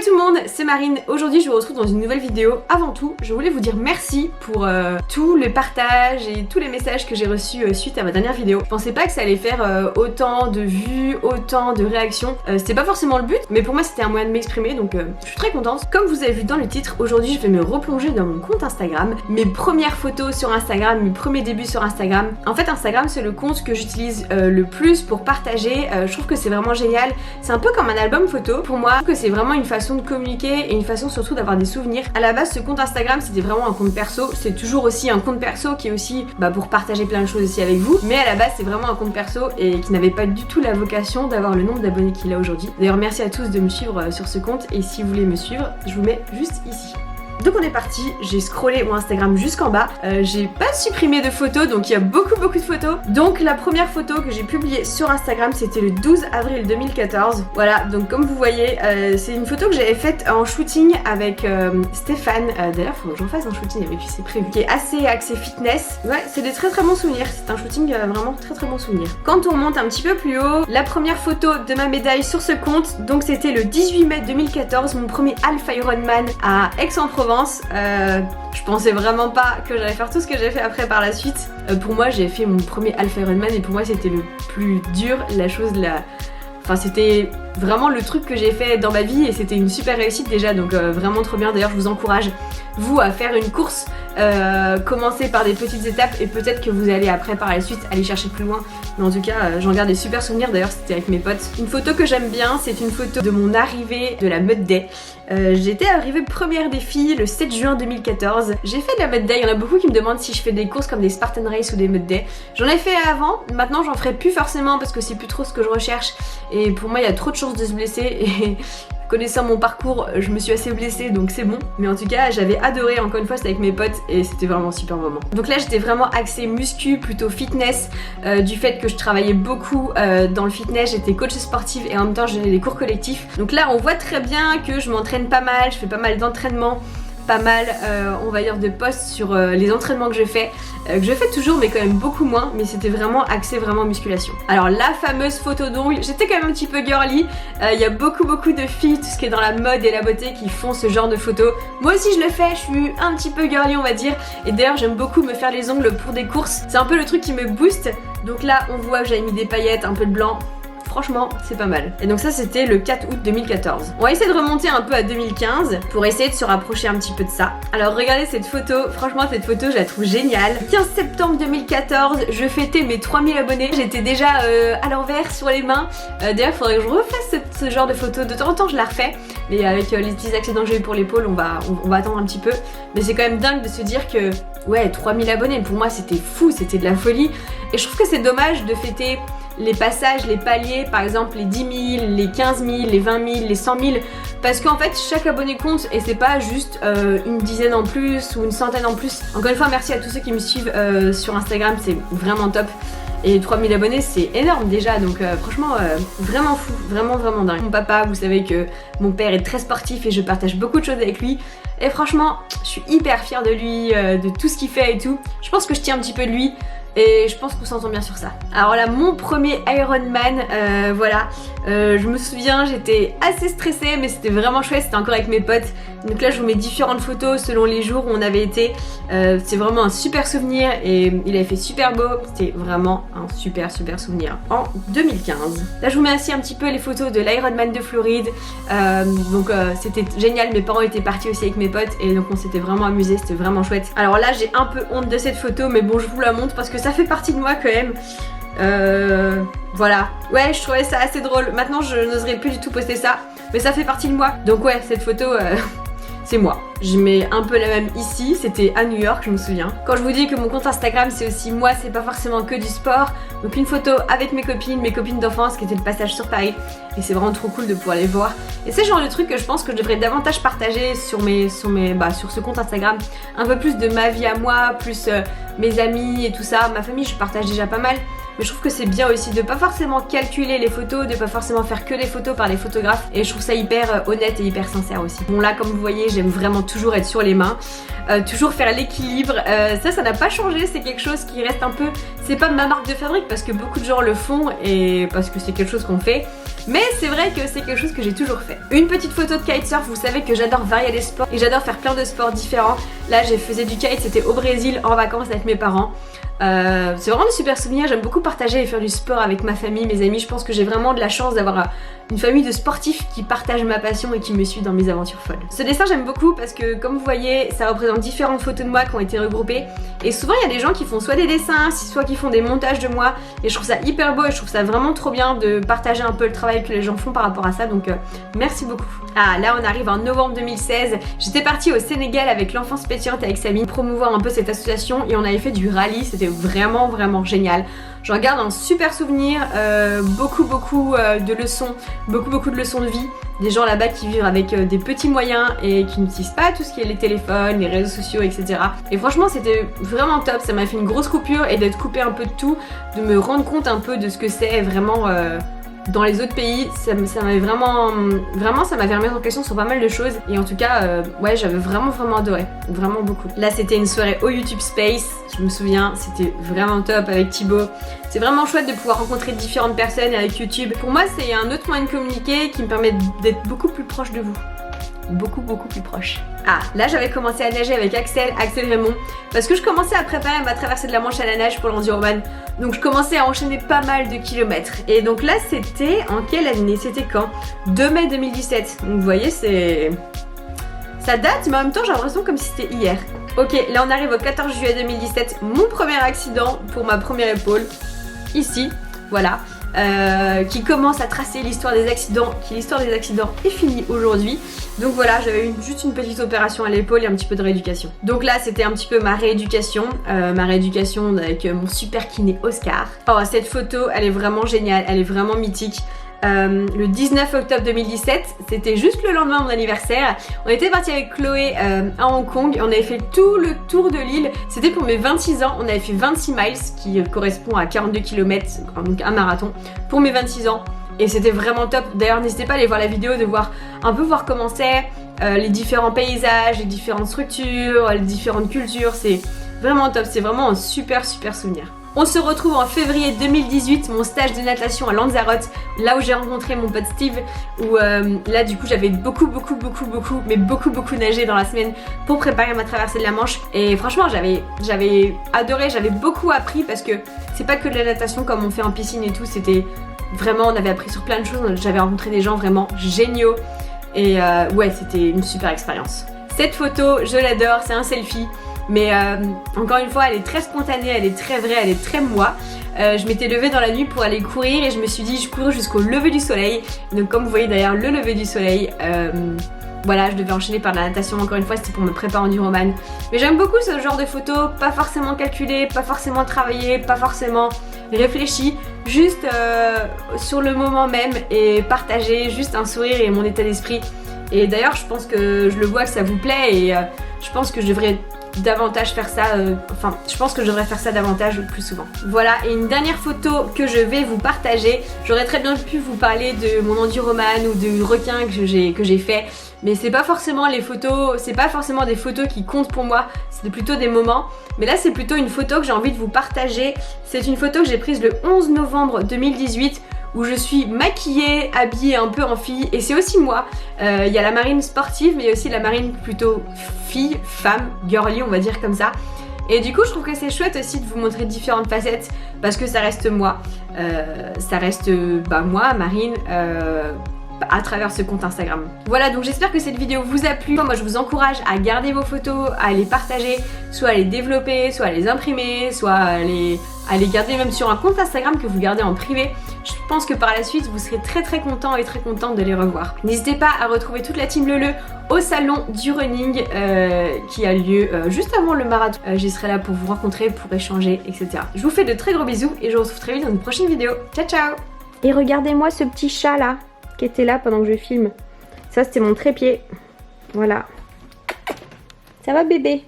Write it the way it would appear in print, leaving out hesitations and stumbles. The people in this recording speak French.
tout le monde, c'est Marine. Aujourd'hui je vous retrouve dans une nouvelle vidéo. Avant tout, je voulais vous dire merci pour tous les partages et tous les messages que j'ai reçus suite à ma dernière vidéo. Je pensais pas que ça allait faire autant de vues, autant de réactions. C'était pas forcément le but, mais pour moi c'était un moyen de m'exprimer, donc je suis très contente. Comme vous avez vu dans le titre, aujourd'hui je vais me replonger dans mon compte Instagram. Mes premières photos sur Instagram, mes premiers débuts sur Instagram. En fait Instagram c'est le compte que j'utilise le plus pour partager. Je trouve que c'est vraiment génial. C'est un peu comme un album photo. Pour moi, je trouve que c'est vraiment une façon de communiquer et une façon surtout d'avoir des souvenirs. À la base, ce compte Instagram, c'était vraiment un compte perso. C'est toujours aussi un compte perso qui est aussi pour partager plein de choses aussi avec vous. Mais à la base, c'est vraiment un compte perso et qui n'avait pas du tout la vocation d'avoir le nombre d'abonnés qu'il a aujourd'hui. D'ailleurs, merci à tous de me suivre sur ce compte et si vous voulez me suivre, je vous mets juste ici. Donc on est parti, j'ai scrollé mon Instagram jusqu'en bas, j'ai pas supprimé de photos donc il y a beaucoup de photos. Donc la première photo que j'ai publiée sur Instagram c'était le 12 avril 2014. Voilà, donc comme vous voyez c'est une photo que j'avais faite en shooting avec Stéphane. D'ailleurs faut que j'en fasse un shooting avec lui, c'est prévu, qui est assez axé fitness. Ouais, c'est des très bons souvenirs, c'est un shooting vraiment très bon souvenir. Quand on monte un petit peu plus haut, la première photo de ma médaille sur ce compte, donc c'était le 18 mai 2014, mon premier Half Ironman à Aix-en-Provence. Je pensais vraiment pas que j'allais faire tout ce que j'ai fait après par la suite. Pour moi j'ai fait mon premier Half Ironman et pour moi c'était le plus dur, Enfin c'était vraiment le truc que j'ai fait dans ma vie et c'était une super réussite déjà, donc vraiment trop bien. D'ailleurs je vous encourage vous à faire une course, commencer par des petites étapes et peut-être que vous allez après par la suite aller chercher plus loin. Mais en tout cas j'en garde des super souvenirs, d'ailleurs c'était avec mes potes. Une photo que j'aime bien, c'est une photo de mon arrivée de la Mud Day. J'étais arrivée première des filles le 7 juin 2014. J'ai fait de la Mud Day, il y en a beaucoup qui me demandent si je fais des courses comme des Spartan Race ou des Mud Day. J'en ai fait avant, maintenant j'en ferai plus forcément parce que c'est plus trop ce que je recherche et pour moi il y a trop de chances de se blesser et connaissant mon parcours, je me suis assez blessée donc c'est bon. Mais en tout cas j'avais adoré, encore une fois c'était avec mes potes et c'était vraiment un super moment. Donc là j'étais vraiment axée muscu, plutôt fitness, du fait que je travaillais beaucoup dans le fitness, j'étais coach sportive et en même temps je donnais des cours collectifs. Donc là on voit très bien que je m'entraîne pas mal, je fais pas mal d'entraînements, pas mal on va dire de posts sur les entraînements que je fais toujours mais quand même beaucoup moins, mais c'était vraiment axé vraiment musculation. Alors la fameuse photo d'ongles, j'étais quand même un petit peu girly, il y a beaucoup de filles, tout ce qui est dans la mode et la beauté qui font ce genre de photos. Moi aussi je le fais, je suis un petit peu girly on va dire, et d'ailleurs j'aime beaucoup me faire les ongles pour des courses, c'est un peu le truc qui me booste. Donc là on voit que j'avais mis des paillettes, un peu de blanc. Franchement, c'est pas mal. Et donc ça, c'était le 4 août 2014. On va essayer de remonter un peu à 2015 pour essayer de se rapprocher un petit peu de ça. Alors regardez cette photo, franchement cette photo, je la trouve géniale. 15 septembre 2014, je fêtais mes 3000 abonnés. J'étais déjà à l'envers sur les mains. D'ailleurs, il faudrait que je refasse ce genre de photo. De temps en temps, je la refais. Mais avec les petits accidents que j'ai eu pour l'épaule, on va attendre un petit peu. Mais c'est quand même dingue de se dire que, ouais, 3000 abonnés, pour moi, c'était fou, c'était de la folie. Et je trouve que c'est dommage de fêter les passages, les paliers, par exemple les 10 000, les 15 000, les 20 000, les 100 000, parce qu'en fait chaque abonné compte et c'est pas juste une dizaine en plus ou une centaine en plus. Encore une fois merci à tous ceux qui me suivent sur Instagram, c'est vraiment top. Et 3000 abonnés c'est énorme déjà, donc franchement vraiment fou, vraiment dingue. Mon papa, vous savez que mon père est très sportif et je partage beaucoup de choses avec lui. Et franchement je suis hyper fière de lui, de tout ce qu'il fait et tout. Je pense que je tiens un petit peu de lui. Et je pense qu'on s'entend bien sur ça. Alors là, mon premier Ironman, voilà. Je me souviens, j'étais assez stressée, mais c'était vraiment chouette, c'était encore avec mes potes. Donc là, je vous mets différentes photos selon les jours où on avait été. C'est vraiment un super souvenir et il avait fait super beau. C'était vraiment un super souvenir. En 2015. Là, je vous mets ainsi un petit peu les photos de l'Ironman de Floride. Donc c'était génial, mes parents étaient partis aussi avec mes potes et donc on s'était vraiment amusés, c'était vraiment chouette. Alors là, j'ai un peu honte de cette photo, mais bon, je vous la montre parce que ça fait partie de moi quand même. Voilà. Ouais, je trouvais ça assez drôle. Maintenant, je n'oserais plus du tout poster ça, mais ça fait partie de moi. Donc ouais, cette photo, c'est moi. Je mets un peu la même ici, c'était à New York, je me souviens. Quand je vous dis que mon compte Instagram c'est aussi moi, c'est pas forcément que du sport. Donc une photo avec mes copines d'enfance qui étaient le passage sur Paris. Et c'est vraiment trop cool de pouvoir les voir. Et c'est le genre de truc que je pense que je devrais davantage partager sur ce compte Instagram. Un peu plus de ma vie à moi, plus mes amis et tout ça. Ma famille je partage déjà pas mal. Mais je trouve que c'est bien aussi de pas forcément calculer les photos, de pas forcément faire que les photos par les photographes. Et je trouve ça hyper honnête et hyper sincère aussi. Bon là comme vous voyez j'aime vraiment toujours être sur les mains, toujours faire l'équilibre. Ça n'a pas changé, c'est quelque chose qui reste un peu... C'est pas ma marque de fabrique parce que beaucoup de gens le font et parce que c'est quelque chose qu'on fait. Mais c'est vrai que c'est quelque chose que j'ai toujours fait. Une petite photo de kitesurf, vous savez que j'adore varier les sports et j'adore faire plein de sports différents. Là j'ai faisais du kite, c'était au Brésil en vacances avec mes parents. C'est vraiment des super souvenirs, j'aime beaucoup partager et faire du sport avec ma famille, mes amis. Je pense que j'ai vraiment de la chance d'avoir une famille de sportifs qui partagent ma passion et qui me suivent dans mes aventures folles. Ce dessin j'aime beaucoup parce que comme vous voyez ça représente différentes photos de moi qui ont été regroupées et souvent il y a des gens qui font soit des dessins, soit qui font des montages de moi et je trouve ça hyper beau et je trouve ça vraiment trop bien de partager un peu le travail que les gens font par rapport à ça, donc merci beaucoup. Ah là on arrive en novembre 2016, j'étais partie au Sénégal avec l'enfance pétillante avec Sabine promouvoir un peu cette association et on avait fait du rallye, c'était vraiment génial. J'en garde un super souvenir, beaucoup de leçons, beaucoup de leçons de vie. Des gens là-bas qui vivent avec des petits moyens et qui n'utilisent pas tout ce qui est les téléphones, les réseaux sociaux, etc. Et franchement c'était vraiment top, ça m'a fait une grosse coupure et d'être coupée un peu de tout, de me rendre compte un peu de ce que c'est vraiment dans les autres pays. Ça m'avait vraiment ça m'avait remis en question sur pas mal de choses et en tout cas ouais j'avais vraiment adoré, vraiment beaucoup. Là c'était une soirée au YouTube Space, je me souviens, c'était vraiment top avec Thibaut. C'est vraiment chouette de pouvoir rencontrer différentes personnes avec YouTube. Pour moi c'est un autre moyen de communiquer qui me permet d'être beaucoup plus proche de vous. Beaucoup plus proche. Ah, là j'avais commencé à nager avec Axel Raymond parce que je commençais à préparer ma traversée de la Manche à la nage pour l'enduroman. Donc je commençais à enchaîner pas mal de kilomètres. Et donc là c'était en quelle année? C'était quand? 2 mai 2017. Donc vous voyez c'est... ça date mais en même temps j'ai l'impression comme si c'était hier. Ok, là on arrive au 14 juillet 2017. Mon premier accident pour ma première épaule. Ici, voilà. Qui commence à tracer l'histoire des accidents, l'histoire des accidents est finie aujourd'hui. Donc voilà, j'avais eu juste une petite opération à l'épaule et un petit peu de rééducation. Donc là c'était un petit peu ma rééducation avec mon super kiné Oscar. Oh cette photo elle est vraiment géniale, elle est vraiment mythique. Le 19 octobre 2017, c'était juste le lendemain de mon anniversaire. On était parti avec Chloé à Hong Kong, on avait fait tout le tour de l'île. C'était pour mes 26 ans, on avait fait 26 miles qui correspond à 42 km, donc un marathon pour mes 26 ans. Et c'était vraiment top. D'ailleurs n'hésitez pas à aller voir la vidéo, de voir comment c'est, les différents paysages, les différentes structures, les différentes cultures. C'est vraiment top, c'est vraiment un super souvenir. On se retrouve en février 2018, mon stage de natation à Lanzarote, là où j'ai rencontré mon pote Steve, où là du coup j'avais beaucoup nagé dans la semaine pour préparer ma traversée de la Manche. Et franchement j'avais adoré, j'avais beaucoup appris parce que c'est pas que de la natation comme on fait en piscine et tout, c'était vraiment, on avait appris sur plein de choses, j'avais rencontré des gens vraiment géniaux et ouais c'était une super expérience. Cette photo je l'adore, c'est un selfie. Mais encore une fois elle est très spontanée, elle est très vraie, elle est très moi. Je m'étais levée dans la nuit pour aller courir et je me suis dit je cours jusqu'au lever du soleil. Donc comme vous voyez d'ailleurs le lever du soleil, voilà je devais enchaîner par la natation, encore une fois c'était pour me préparer en enduroman. Mais j'aime beaucoup ce genre de photos, pas forcément calculées, pas forcément travaillées, pas forcément réfléchies, juste sur le moment même et partagées, juste un sourire et mon état d'esprit. Et d'ailleurs je pense que je le vois que ça vous plaît et je pense que je devrais davantage faire ça, je pense que je devrais faire ça davantage plus souvent. Voilà, et une dernière photo que je vais vous partager. J'aurais très bien pu vous parler de mon enduroman ou du requin que j'ai fait, mais c'est pas forcément les photos, c'est pas forcément des photos qui comptent pour moi, c'est plutôt des moments. Mais là c'est plutôt une photo que j'ai envie de vous partager. C'est une photo que j'ai prise le 11 novembre 2018 où je suis maquillée, habillée un peu en fille, et c'est aussi moi. Il y a la Marine sportive, mais il y a aussi la Marine plutôt fille, femme, girly on va dire comme ça. Et du coup je trouve que c'est chouette aussi de vous montrer différentes facettes, parce que ça reste moi, moi, Marine, à travers ce compte Instagram. Voilà, donc j'espère que cette vidéo vous a plu. Moi je vous encourage à garder vos photos, à les partager, soit à les développer, soit à les imprimer, soit à les garder même sur un compte Instagram que vous gardez en privé. Je pense que par la suite vous serez très content et très contente de les revoir. N'hésitez pas à retrouver toute la team Leleu au salon du running qui a lieu juste avant le marathon. J'y serai là pour vous rencontrer, pour échanger, etc. Je vous fais de très gros bisous et je vous retrouve très vite dans une prochaine vidéo. Ciao. Et regardez-moi ce petit chat là qui était là pendant que je filme. Ça c'était mon trépied. Voilà. Ça va bébé?